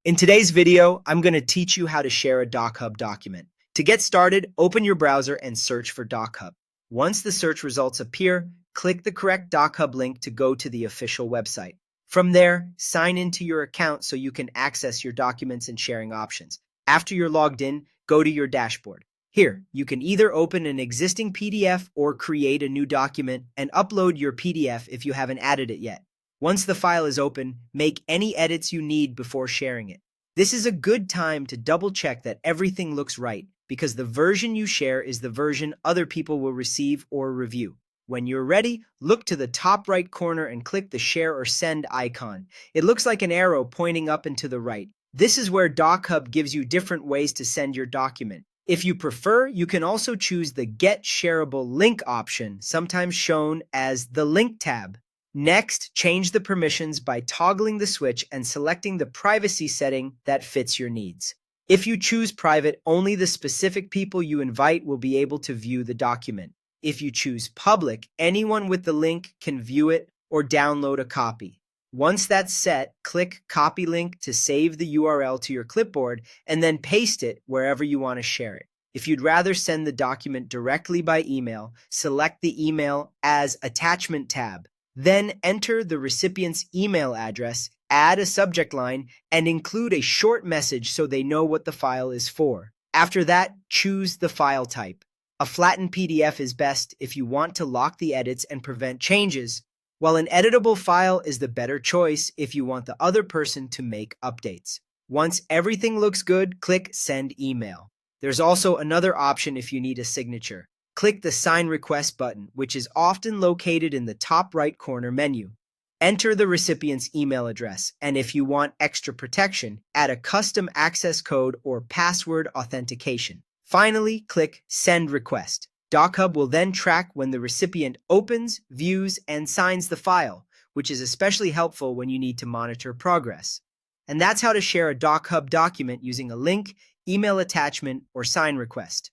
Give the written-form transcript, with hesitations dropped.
In today's video, I'm going to teach you how to share a DocHub document. To get started, open your browser and search for DocHub. Once the search results appear, click the correct DocHub link to go to the official website. From there, sign into your account so you can access your documents and sharing options. After you're logged in, go to your dashboard. Here, you can either open an existing PDF or create a new document and upload your PDF if you haven't added it yet. Once the file is open, make any edits you need before sharing it. This is a good time to double check that everything looks right, because the version you share is the version other people will receive or review. When you're ready, look to the top right corner and click the share or send icon. It looks like an arrow pointing up and to the right. This is where DocHub gives you different ways to send your document. If you prefer, you can also choose the Get Shareable Link option, sometimes shown as the Link tab. Next, change the permissions by toggling the switch and selecting the privacy setting that fits your needs. If you choose private, only the specific people you invite will be able to view the document. If you choose public, anyone with the link can view it or download a copy. Once that's set, click Copy Link to save the URL to your clipboard and then paste it wherever you want to share it. If you'd rather send the document directly by email, select the Email as Attachment tab. Then enter the recipient's email address, add a subject line, and include a short message so they know what the file is for. After that, choose the file type. A flattened PDF is best if you want to lock the edits and prevent changes, while an editable file is the better choice if you want the other person to make updates. Once everything looks good, click Send Email. There's also another option if you need a signature. Click the Sign Request button, which is often located in the top right corner menu. Enter the recipient's email address, and if you want extra protection, add a custom access code or password authentication. Finally, click Send Request. DocHub will then track when the recipient opens, views, and signs the file, which is especially helpful when you need to monitor progress. And that's how to share a DocHub document using a link, email attachment, or sign request.